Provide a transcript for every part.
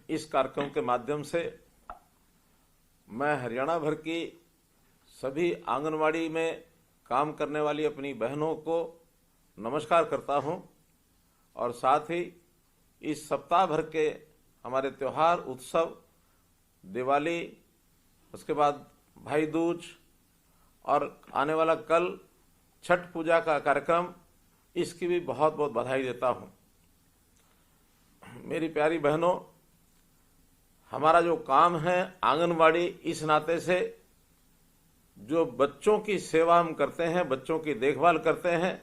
इस कार्यक्रम के माध्यम से मैं हरियाणा भर की सभी आंगनवाड़ी में काम करने वाली अपनी बहनों को नमस्कार करता हूं और साथ ही इस सप्ताह भर के हमारे त्यौहार उत्सव, दिवाली, उसके बाद भाई दूज और आने वाला कल छठ पूजा का कार्यक्रम, इसकी भी बहुत बहुत बधाई देता हूं। मेरी प्यारी बहनों, हमारा जो काम है आंगनवाड़ी, इस नाते से जो बच्चों की सेवा हम करते हैं, बच्चों की देखभाल करते हैं,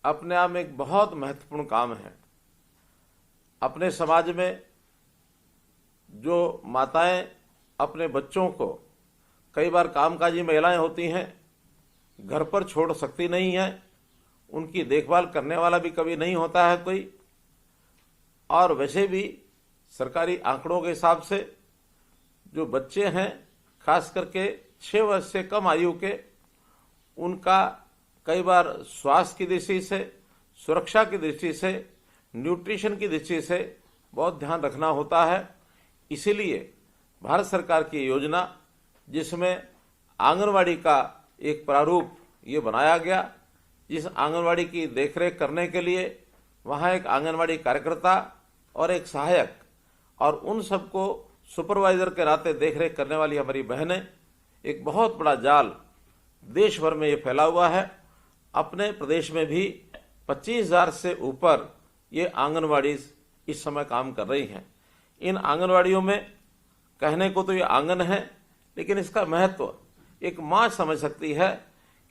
अपने आप में एक बहुत महत्वपूर्ण काम है। अपने समाज में जो माताएं अपने बच्चों को, कई बार कामकाजी महिलाएं होती हैं, घर पर छोड़ सकती नहीं है, उनकी देखभाल करने वाला भी कभी नहीं होता है कोई। और वैसे भी सरकारी आंकड़ों के हिसाब से जो बच्चे हैं, खास करके 6 वर्ष से कम आयु के, उनका कई बार स्वास्थ्य की दृष्टि से, सुरक्षा की दृष्टि से, न्यूट्रिशन की दृष्टि से बहुत ध्यान रखना होता है। इसीलिए भारत सरकार की योजना, जिसमें आंगनवाड़ी का एक प्रारूप ये बनाया गया, जिस आंगनवाड़ी की देखरेख करने के लिए वहाँ एक आंगनवाड़ी कार्यकर्ता और एक सहायक और उन सबको सुपरवाइजर के नाते देखरेख करने वाली हमारी बहनें, एक बहुत बड़ा जाल देश भर में ये फैला हुआ है। अपने प्रदेश में भी 25,000 से ऊपर ये आंगनवाड़ी इस समय काम कर रही हैं। इन आंगनवाड़ियों में कहने को तो ये आंगन है, लेकिन इसका महत्व एक माँ समझ सकती है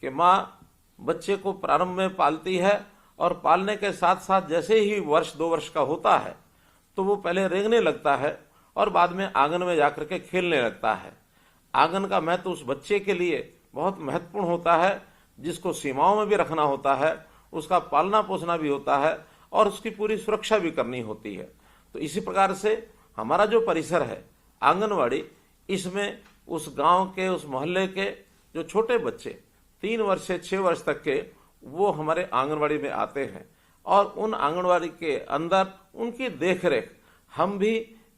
कि माँ बच्चे को प्रारंभ में पालती है और पालने के साथ साथ जैसे ही 1-2 वर्ष का होता है तो वो पहले रेंगने लगता है और बाद में आंगन में जाकर के खेलने लगता है। आंगन का महत्व उस बच्चे के लिए बहुत महत्वपूर्ण होता है, जिसको सीमाओं में भी रखना होता है, उसका पालना पोसना भी होता है और उसकी पूरी सुरक्षा भी करनी होती है। तो इसी प्रकार से हमारा जो परिसर है आंगनवाड़ी, इसमें उस गांव के, उस मोहल्ले के जो छोटे बच्चे 3 वर्ष से 6 वर्ष तक के, वो हमारे आंगनवाड़ी में आते हैं और उन आंगनवाड़ी के अंदर उनकी देखरेख हम भी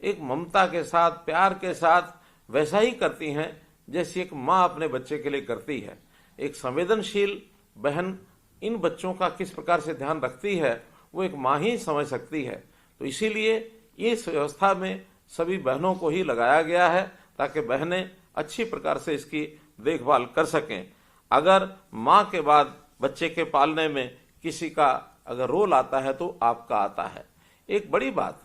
एक ममता के साथ, प्यार के साथ वैसा ही करती हैं जैसे एक माँ अपने बच्चे के लिए करती है। एक संवेदनशील बहन इन बच्चों का किस प्रकार से ध्यान रखती है, वो एक माँ ही समझ सकती है। तो इसीलिए इस व्यवस्था में सभी बहनों को ही लगाया गया है ताकि बहनें अच्छी प्रकार से इसकी देखभाल कर सकें। अगर माँ के बाद बच्चे के पालने में किसी का अगर रोल आता है तो आपका आता है। एक बड़ी बात,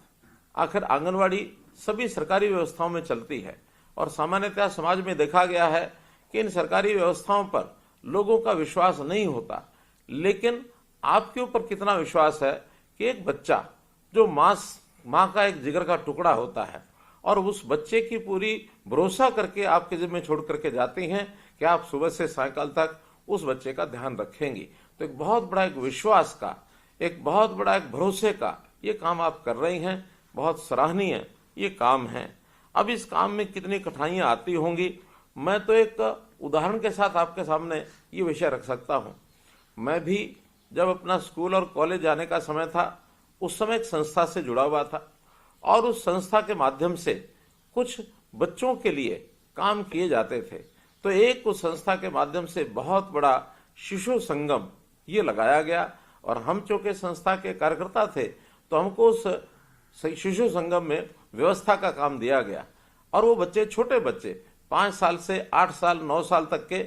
आखिर आंगनवाड़ी सभी सरकारी व्यवस्थाओं में चलती है और सामान्यतः समाज में देखा गया है कि इन सरकारी व्यवस्थाओं पर लोगों का विश्वास नहीं होता। लेकिन आपके ऊपर कितना विश्वास है कि एक बच्चा जो माँ का एक जिगर का टुकड़ा होता है और उस बच्चे की पूरी भरोसा करके आपके जिम्मे छोड़ करके जाती हैं कि आप सुबह से सायंकाल तक उस बच्चे का ध्यान रखेंगी। तो एक बहुत बड़ा एक विश्वास का, एक बहुत बड़ा एक भरोसे का ये काम आप कर रही हैं। बहुत सराहनीय ये काम है। अब इस काम में कितनी कठिनाइयां आती होंगी, मैं तो एक उदाहरण के साथ आपके सामने ये विषय रख सकता हूँ। मैं भी जब अपना स्कूल और कॉलेज जाने का समय था, उस समय एक संस्था से जुड़ा हुआ था और उस संस्था के माध्यम से कुछ बच्चों के लिए काम किए जाते थे। तो एक उस संस्था के माध्यम से बहुत बड़ा शिशु संगम ये लगाया गया और हम चूंकि संस्था के कार्यकर्ता थे तो हमको उस शिशु संगम में व्यवस्था का काम दिया गया और वो बच्चे, छोटे बच्चे 5 साल से 8 साल 9 साल तक के,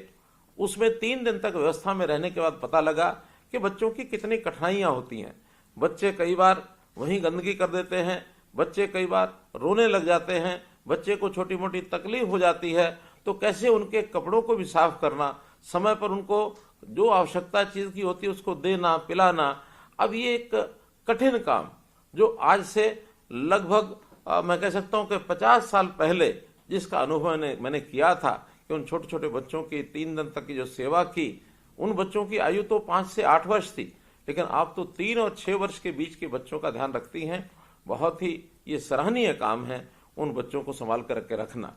उसमें 3 दिन तक व्यवस्था में रहने के बाद पता लगा कि बच्चों की कितनी कठिनाइयां होती हैं। बच्चे कई बार वहीं गंदगी कर देते हैं, बच्चे कई बार रोने लग जाते हैं, बच्चे को छोटी मोटी तकलीफ हो जाती है, तो कैसे उनके कपड़ों को भी साफ करना, समय पर उनको जो आवश्यकता चीज की होती है उसको देना, पिलाना। अब ये एक कठिन काम जो आज से लगभग मैं कह सकता हूं कि 50 साल पहले जिसका अनुभव मैंने किया था कि उन छोटे छोटे बच्चों की 3 दिन तक की जो सेवा की, उन बच्चों की आयु तो 5 से 8 वर्ष थी, लेकिन आप तो 3 और 6 वर्ष के बीच के बच्चों का ध्यान रखती हैं। बहुत ही ये सराहनीय काम है उन बच्चों को संभाल कर के रखना।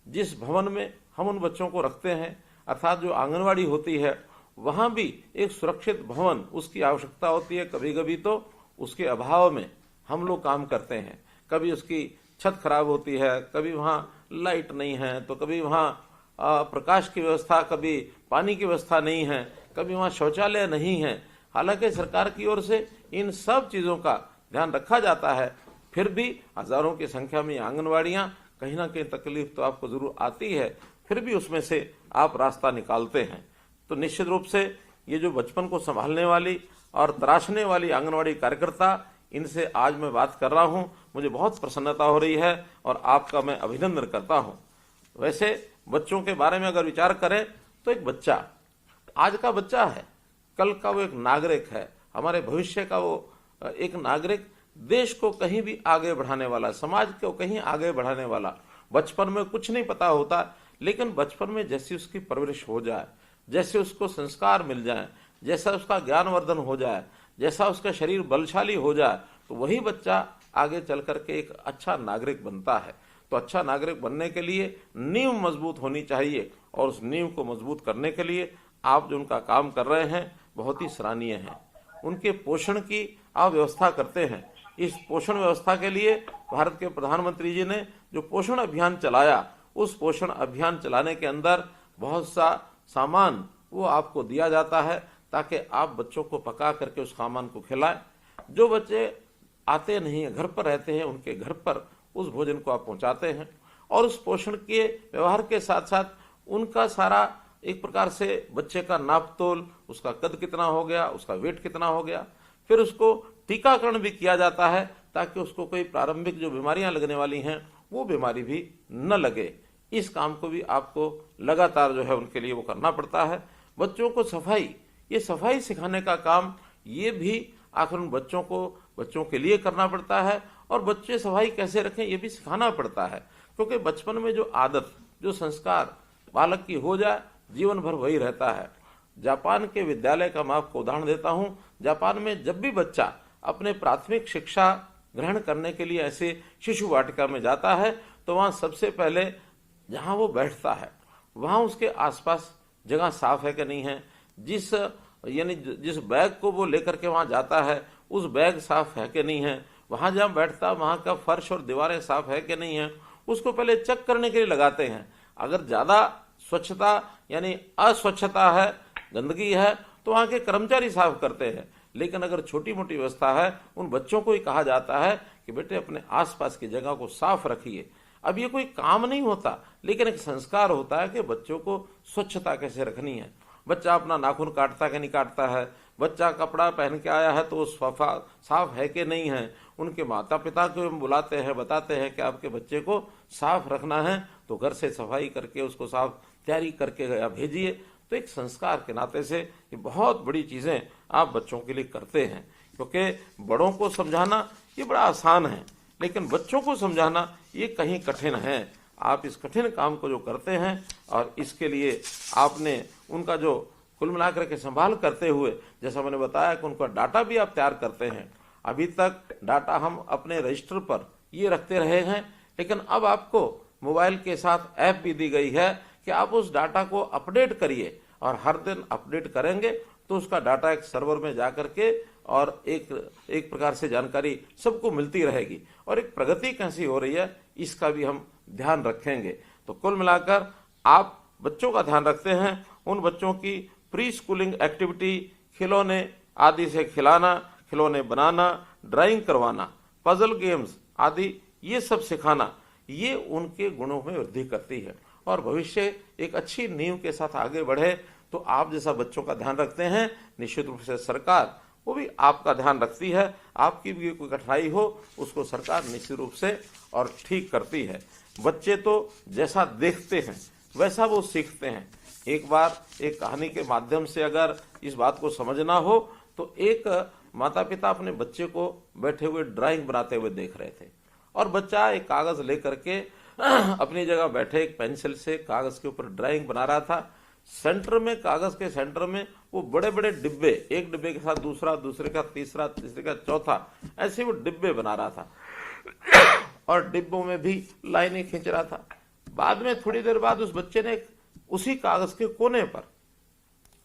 जिस भवन में हम उन बच्चों को रखते हैं, अर्थात जो आंगनवाड़ी होती है, वहां भी एक सुरक्षित भवन उसकी आवश्यकता होती है। कभी कभी तो उसके अभाव में हम लोग काम करते हैं, कभी उसकी छत खराब होती है, कभी वहाँ लाइट नहीं है, तो कभी वहाँ प्रकाश की व्यवस्था, कभी पानी की व्यवस्था नहीं है, कभी वहाँ शौचालय नहीं है। हालांकि सरकार की ओर से इन सब चीज़ों का ध्यान रखा जाता है, फिर भी हजारों की संख्या में आंगनवाड़ियाँ, कहीं ना कहीं तकलीफ तो आपको जरूर आती है, फिर भी उसमें से आप रास्ता निकालते हैं। तो निश्चित रूप से ये जो बचपन को संभालने वाली और तराशने वाली आंगनवाड़ी कार्यकर्ता, इनसे आज मैं बात कर रहा हूं, मुझे बहुत प्रसन्नता हो रही है और आपका मैं अभिनंदन करता हूं। वैसे बच्चों के बारे में अगर विचार करें तो एक बच्चा आज का बच्चा है, कल का वो एक नागरिक है, हमारे भविष्य का वो एक नागरिक, देश को कहीं भी आगे बढ़ाने वाला, समाज को कहीं आगे बढ़ाने वाला। बचपन में कुछ नहीं पता होता, लेकिन बचपन में जैसी उसकी परवरिश हो जाए, जैसे उसको संस्कार मिल जाए, जैसा उसका ज्ञानवर्धन हो जाए, जैसा उसका शरीर बलशाली हो जाए, तो वही बच्चा आगे चल करके एक अच्छा नागरिक बनता है। तो अच्छा नागरिक बनने के लिए नींव मजबूत होनी चाहिए, और उस नींव को मजबूत करने के लिए आप जो उनका काम कर रहे हैं बहुत ही सराहनीय है। उनके पोषण की आप व्यवस्था करते हैं। इस पोषण व्यवस्था के लिए भारत के प्रधानमंत्री जी ने जो पोषण अभियान चलाया, उस पोषण अभियान चलाने के अंदर बहुत सा सामान वो आपको दिया जाता है, ताकि आप बच्चों को पका करके उस सामान को खिलाएं। जो बच्चे आते नहीं है, घर पर रहते हैं, उनके घर पर उस भोजन को आप पहुंचाते हैं, और उस पोषण के व्यवहार के साथ साथ उनका सारा एक प्रकार से बच्चे का नाप तोल, उसका कद कितना हो गया, उसका वेट कितना हो गया, फिर उसको टीकाकरण भी किया जाता है, ताकि उसको कोई प्रारंभिक जो बीमारियां लगने वाली हैं वो बीमारी भी न लगे। इस काम को भी आपको लगातार जो है उनके लिए वो करना पड़ता है। बच्चों को सफाई, ये सफाई सिखाने का काम, ये भी आखिर उन बच्चों को बच्चों के लिए करना पड़ता है, और बच्चे सफाई कैसे रखें ये भी सिखाना पड़ता है, क्योंकि बचपन में जो आदत, जो संस्कार बालक की हो जाए, जीवन भर वही रहता है। जापान के विद्यालय का मैं आपको उदाहरण देता हूं। जापान में जब भी बच्चा अपने प्राथमिक शिक्षा ग्रहण करने के लिए ऐसे शिशु वाटिका में जाता है, तो वहां सबसे पहले जहां वो बैठता है, वहां उसके आसपास जगह साफ है कि नहीं है, जिस बैग को वो लेकर के वहां जाता है, उस बैग साफ है कि नहीं है, वहां जहां बैठता वहां का फर्श और दीवारें साफ है कि नहीं है, उसको पहले चेक करने के लिए लगाते हैं। अगर ज्यादा स्वच्छता यानी अस्वच्छता है, गंदगी है, तो वहां के कर्मचारी साफ करते हैं। लेकिन अगर छोटी मोटी व्यवस्था है, उन बच्चों को ही कहा जाता है कि बेटे अपने आसपास की जगह को साफ रखिए। अब ये कोई काम नहीं होता, लेकिन एक संस्कार होता है कि बच्चों को स्वच्छता कैसे रखनी है। बच्चा अपना नाखून काटता कि नहीं काटता है, बच्चा कपड़ा पहन के आया है तो वो साफ है कि नहीं है। उनके माता पिता को हम बुलाते हैं, बताते हैं कि आपके बच्चे को साफ रखना है, तो घर से सफाई करके उसको साफ तैयारी करके भेजिए। तो एक संस्कार के नाते से ये बहुत बड़ी चीजें आप बच्चों के लिए करते हैं, क्योंकि बड़ों को समझाना ये बड़ा आसान है, लेकिन बच्चों को समझाना ये कहीं कठिन है। आप इस कठिन काम को जो करते हैं, और इसके लिए आपने उनका जो कुल मिलाकर के संभाल करते हुए, जैसा मैंने बताया कि उनका डाटा भी आप तैयार करते हैं। अभी तक डाटा हम अपने रजिस्टर पर ये रखते रहे हैं, लेकिन अब आपको मोबाइल के साथ ऐप भी दी गई है कि आप उस डाटा को अपडेट करिए, और हर दिन अपडेट करेंगे तो उसका डाटा एक सर्वर में जाकर के और एक प्रकार से जानकारी सबको मिलती रहेगी, और एक प्रगति कैसी हो रही है इसका भी हम ध्यान रखेंगे। तो कुल मिलाकर आप बच्चों का ध्यान रखते हैं, उन बच्चों की प्री स्कूलिंग एक्टिविटी, खिलौने आदि से खिलाना, खिलौने बनाना, ड्राइंग करवाना, पजल गेम्स आदि ये सब सिखाना, ये उनके गुणों में वृद्धि करती है, और भविष्य एक अच्छी नींव के साथ आगे बढ़े। तो आप जैसा बच्चों का ध्यान रखते हैं, निश्चित रूप से सरकार वो भी आपका ध्यान रखती है। आपकी भी कोई कठिनाई हो उसको सरकार निश्चित रूप से और ठीक करती है। बच्चे तो जैसा देखते हैं वैसा वो सीखते हैं। एक बार एक कहानी के माध्यम से अगर इस बात को समझना हो, तो एक माता पिता अपने बच्चे को बैठे हुए ड्राइंग बनाते हुए देख रहे थे, और बच्चा एक कागज लेकर के अपनी जगह बैठे एक पेंसिल से कागज के ऊपर ड्राइंग बना रहा था। सेंटर में, कागज के सेंटर में वो बड़े बड़े डिब्बे, एक डिब्बे के साथ दूसरा, दूसरे का तीसरा, तीसरे का चौथा, ऐसे वो डिब्बे बना रहा था, और डिब्बों में भी लाइनें खींच रहा था। बाद में थोड़ी देर बाद उस बच्चे ने उसी कागज के कोने पर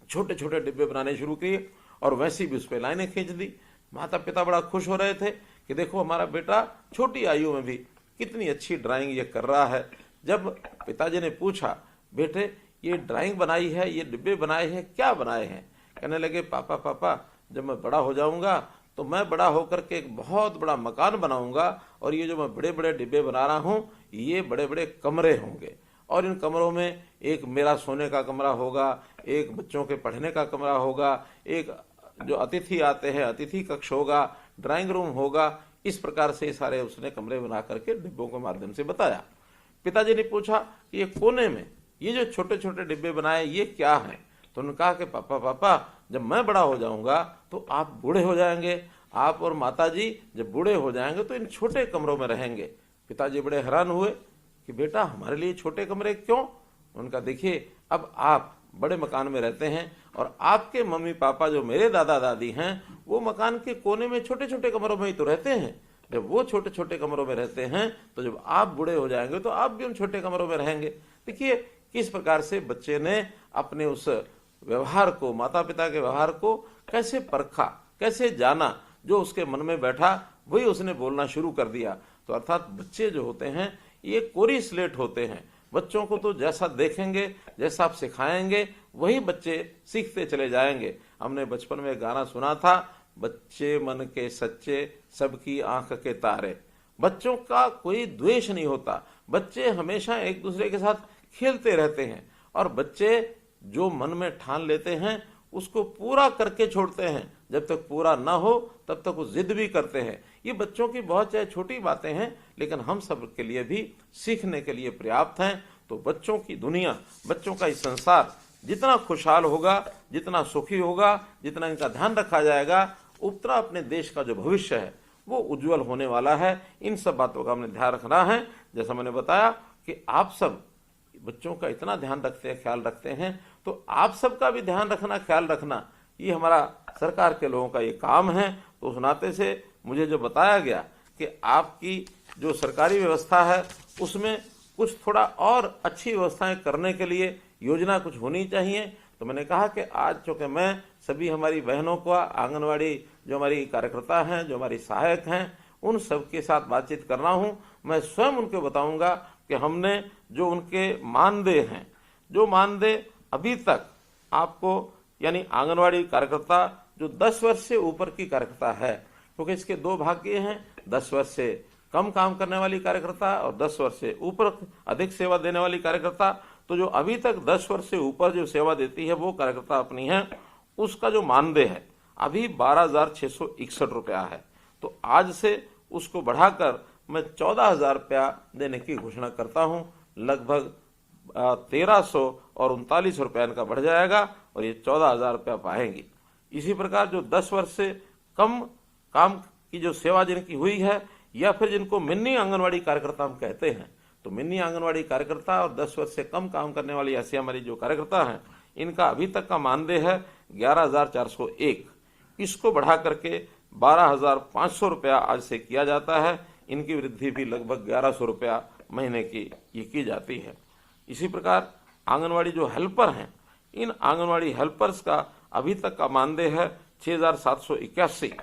छोटे छोटे डिब्बे बनाने शुरू किए, और वैसी भी उस पर लाइनें खींच दी। माता पिता बड़ा खुश हो रहे थे कि देखो हमारा बेटा छोटी आयु में भी कितनी अच्छी ड्राइंग ये कर रहा है। जब पिताजी ने पूछा, बेटे ये ड्राइंग बनाई है, ये डिब्बे बनाए हैं, क्या बनाए हैं? कहने लगे, पापा पापा जब मैं बड़ा हो जाऊंगा तो मैं बड़ा होकर के एक बहुत बड़ा मकान बनाऊंगा, और ये जो मैं बड़े बड़े डिब्बे बना रहा हूँ ये बड़े बड़े कमरे होंगे, और इन कमरों में एक मेरा सोने का कमरा होगा, एक बच्चों के पढ़ने का कमरा होगा, एक जो अतिथि आते हैं अतिथि कक्ष होगा, ड्राइंग रूम होगा। इस प्रकार से सारे उसने कमरे बना करके डिब्बों के माध्यम से बताया। पिताजी ने पूछा कि ये कोने में ये जो छोटे छोटे डिब्बे बनाए ये क्या हैं? तो उन्होंने कहा कि पापा पापा जब मैं बड़ा हो जाऊंगा तो आप बूढ़े हो जाएंगे, आप और माताजी जब बूढ़े हो जाएंगे तो इन छोटे कमरों में रहेंगे। पिताजी बड़े हैरान हुए कि बेटा हमारे लिए छोटे कमरे क्यों? उनका, देखिए अब आप बड़े मकान में रहते हैं और आपके मम्मी पापा जो मेरे दादा दादी हैं वो मकान के कोने में छोटे छोटे कमरों में ही तो रहते हैं। जब वो छोटे छोटे कमरों में रहते हैं तो जब आप बूढ़े हो जाएंगे तो आप भी उन छोटे कमरों में रहेंगे। देखिए किस प्रकार से बच्चे ने अपने उस व्यवहार को, माता पिता के व्यवहार को कैसे परखा, कैसे जाना, जो उसके मन में बैठा वही उसने बोलना शुरू कर दिया। तो अर्थात बच्चे जो होते हैं ये कोरी स्लेट होते हैं। बच्चों को तो जैसा देखेंगे, जैसा आप सिखाएंगे वही बच्चे सीखते चले जाएंगे। हमने बचपन में गाना सुना था, बच्चे मन के सच्चे सबकी आंख के तारे। बच्चों का कोई द्वेष नहीं होता, बच्चे हमेशा एक दूसरे के साथ खेलते रहते हैं, और बच्चे जो मन में ठान लेते हैं उसको पूरा करके छोड़ते हैं। जब तक पूरा ना हो तब तक वो जिद भी करते हैं। ये बच्चों की बहुत चाहे छोटी बातें हैं लेकिन हम सब के लिए भी सीखने के लिए पर्याप्त हैं। तो बच्चों की दुनिया, बच्चों का इस संसार जितना खुशहाल होगा, जितना सुखी होगा, जितना इनका ध्यान रखा जाएगा, उतना अपने देश का जो भविष्य है वो उज्जवल होने वाला है। इन सब बातों का हमने ध्यान रखना है। जैसा मैंने बताया कि आप सब बच्चों का इतना ध्यान रखते हैं, ख्याल रखते हैं, तो आप सबका भी ध्यान रखना, ख्याल रखना, ये हमारा सरकार के लोगों का ये काम है। तो उस नाते से मुझे जो बताया गया कि आपकी जो सरकारी व्यवस्था है उसमें कुछ थोड़ा और अच्छी व्यवस्थाएं करने के लिए योजना कुछ होनी चाहिए, तो मैंने कहा कि आज चूंकि मैं सभी हमारी बहनों को, आंगनवाड़ी जो हमारी कार्यकर्ता हैं, जो हमारी सहायक हैं, उन सब के साथ बातचीत कर रहा हूं, मैं स्वयं उनको बताऊंगा कि हमने जो उनके मानदेय हैं, जो मानदेय अभी तक आपको, यानी आंगनवाड़ी कार्यकर्ता जो 10 वर्ष से ऊपर की कार्यकर्ता है, क्योंकि इसके दो भाग ये हैं, 10 वर्ष से कम काम करने वाली कार्यकर्ता और 10 वर्ष से ऊपर अधिक सेवा देने वाली कार्यकर्ता। तो जो अभी तक 10 वर्ष से ऊपर जो सेवा देती है वो कार्यकर्ता अपनी है, उसका जो मानदेय है अभी 12,661 रुपया है। तो आज से उसको बढ़ाकर मैं 14,000 रुपया देने की घोषणा करता हूं। लगभग 1,300 और 39 रुपया इनका बढ़ जाएगा और ये 14,000 रुपया पाएंगी। इसी प्रकार जो 10 वर्ष से कम काम की जो सेवा जिनकी हुई है, या फिर जिनको मिनी आंगनवाड़ी कार्यकर्ता हम कहते हैं, तो मिनी आंगनवाड़ी कार्यकर्ता और 10 वर्ष से कम काम करने वाली ऐसी हमारी जो कार्यकर्ता हैं, इनका अभी तक का मानदेय है 11,401। इसको बढ़ा करके 12,500 रुपया आज से किया जाता है। इनकी वृद्धि भी लगभग 1,100 रुपया महीने की ये की जाती है। इसी प्रकार आंगनवाड़ी जो हेल्पर हैं, इन आंगनवाड़ी हेल्पर्स का अभी तक का मानदेय है 6,781।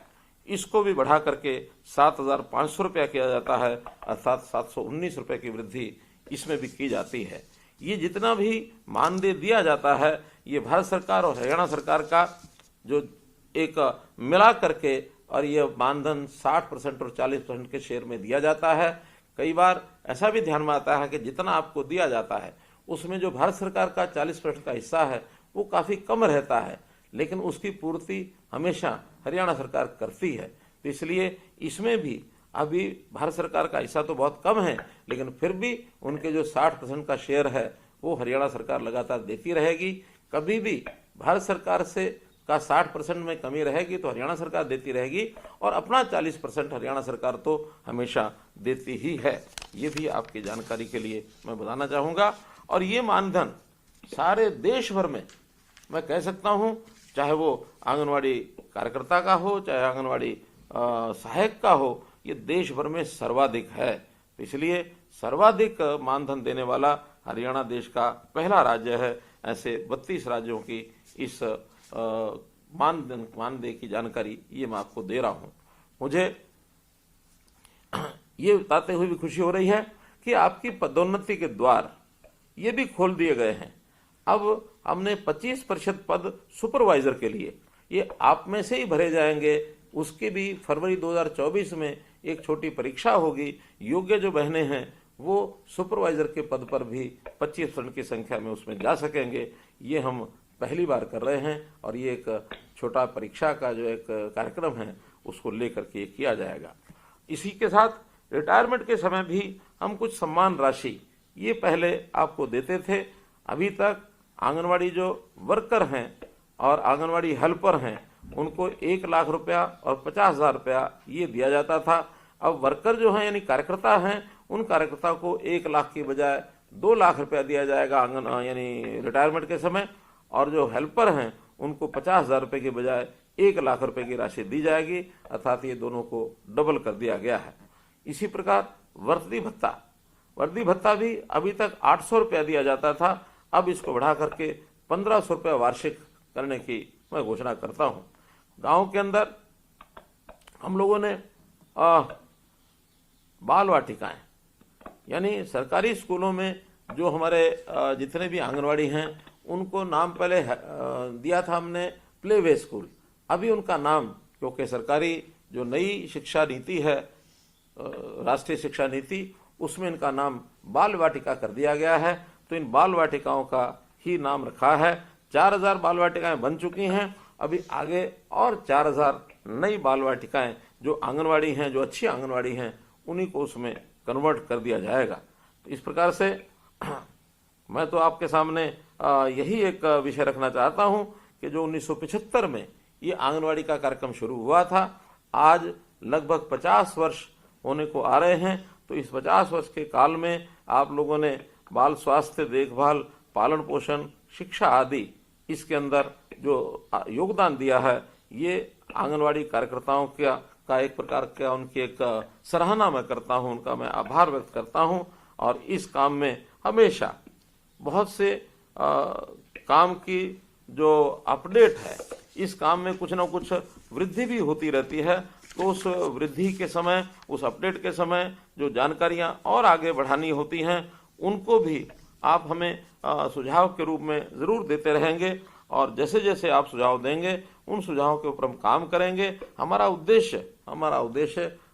इसको भी बढ़ा करके 7,500 रुपया किया जाता है, अर्थात 719 रुपये की वृद्धि इसमें भी की जाती है। ये जितना भी मानदेय दिया जाता है ये भारत सरकार और हरियाणा सरकार का जो एक मिला करके, और ये मानधन 60% और 40% के शेयर में दिया जाता है। कई बार ऐसा भी ध्यान में आता है कि जितना आपको दिया जाता है उसमें जो भारत सरकार का 40% का हिस्सा है वो काफी कम रहता है, लेकिन उसकी पूर्ति हमेशा हरियाणा सरकार करती है। तो इसलिए इसमें भी अभी भारत सरकार का हिस्सा तो बहुत कम है, लेकिन फिर भी उनके जो 60% का शेयर है वो हरियाणा सरकार लगातार देती रहेगी। कभी भी भारत सरकार से का 60% में कमी रहेगी तो हरियाणा सरकार देती रहेगी, और अपना 40% हरियाणा सरकार तो हमेशा देती ही है। ये भी आपकी जानकारी के लिए मैं बताना चाहूँगा। और ये मानधन सारे देश भर में मैं कह सकता हूँ, चाहे वो आंगनवाड़ी कार्यकर्ता का हो, चाहे आंगनवाड़ी सहायक का हो, ये देश भर में सर्वाधिक है। तो इसलिए सर्वाधिक मानधन देने वाला हरियाणा देश का पहला राज्य है। ऐसे 32 राज्यों की इस मानदेय की जानकारी ये मैं आपको दे रहा हूं। मुझे ये बताते हुए भी खुशी हो रही है कि आपकी पदोन्नति के द्वार ये भी खोल दिए गए हैं। अब हमने 25% पद सुपरवाइजर के लिए, ये आप में से ही भरे जाएंगे। उसकी भी फरवरी 2024 में एक छोटी परीक्षा होगी। योग्य जो बहनें हैं वो सुपरवाइजर के पद पर भी 25% की संख्या में उसमें जा सकेंगे। ये हम पहली बार कर रहे हैं और ये एक छोटा परीक्षा का जो एक कार्यक्रम है उसको लेकर के किया जाएगा। इसी के साथ रिटायरमेंट के समय भी हम कुछ सम्मान राशि ये पहले आपको देते थे। अभी तक आंगनवाड़ी जो वर्कर हैं और आंगनवाड़ी हेल्पर हैं उनको 1 लाख रुपया और 50,000 रुपया ये दिया जाता था। अब वर्कर जो हैं यानी कार्यकर्ता हैं उन कार्यकर्ता को 1 लाख की बजाय 2 लाख रुपया दिया जाएगा यानी रिटायरमेंट के समय, और जो हेल्पर हैं उनको 50,000 रुपये की बजाय 1 लाख रुपए की राशि दी जाएगी, अर्थात ये दोनों को डबल कर दिया गया है। इसी प्रकार वर्दी भत्ता भी अभी तक 800 रुपया दिया जाता था, अब इसको बढ़ा करके 1500 रुपया वार्षिक करने की मैं घोषणा करता हूं। गांव के अंदर हम लोगों ने बाल वाटिकाएं यानी सरकारी स्कूलों में जो हमारे जितने भी आंगनवाड़ी हैं उनको नाम पहले दिया था हमने प्ले वे स्कूल। अभी उनका नाम, क्योंकि सरकारी जो नई शिक्षा नीति है राष्ट्रीय शिक्षा नीति, उसमें इनका नाम बाल वाटिका कर दिया गया है। तो इन बाल वाटिकाओं का ही नाम रखा है। 4000 बाल वाटिकाएं बन चुकी हैं, अभी आगे और 4000 नई बाल वाटिकाएं जो आंगनवाड़ी हैं, जो अच्छी आंगनवाड़ी हैं, उन्हीं को उसमें कन्वर्ट कर दिया जाएगा। तो इस प्रकार से मैं तो आपके सामने यही एक विषय रखना चाहता हूं कि जो 1975 में ये आंगनवाड़ी का कार्यक्रम शुरू हुआ था, आज लगभग 50 वर्ष होने को आ रहे हैं। तो इस 50 वर्ष के काल में आप लोगों ने बाल स्वास्थ्य देखभाल, पालन पोषण, शिक्षा आदि इसके अंदर जो योगदान दिया है, ये आंगनवाड़ी कार्यकर्ताओं का एक प्रकार का उनकी एक सराहना मैं करता हूं, उनका मैं आभार व्यक्त करता हूं। और इस काम में हमेशा बहुत से काम की जो अपडेट है, इस काम में कुछ ना कुछ वृद्धि भी होती रहती है। तो उस वृद्धि के समय, उस अपडेट के समय जो जानकारियां और आगे बढ़ानी होती हैं, उनको भी आप हमें सुझाव के रूप में ज़रूर देते रहेंगे। और जैसे जैसे आप सुझाव देंगे उन सुझावों के ऊपर हम काम करेंगे। हमारा उद्देश्य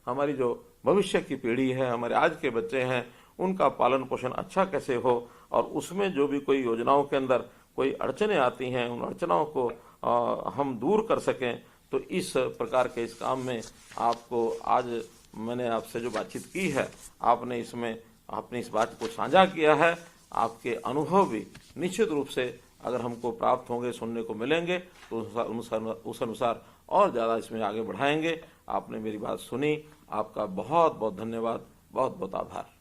हमारी जो भविष्य की पीढ़ी है, हमारे आज के बच्चे हैं, उनका पालन पोषण अच्छा कैसे हो, और उसमें जो भी कोई योजनाओं के अंदर कोई अड़चनें आती हैं, उन अड़चनों को हम दूर कर सकें। तो इस प्रकार के इस काम में आपको आज मैंने आपसे जो बातचीत की है, आपने इसमें अपनी इस बात को साझा किया है। आपके अनुभव भी निश्चित रूप से अगर हमको प्राप्त होंगे, सुनने को मिलेंगे, तो उस अनुसार और ज़्यादा इसमें आगे बढ़ाएंगे। आपने मेरी बात सुनी, आपका बहुत बहुत धन्यवाद, बहुत बहुत आभार।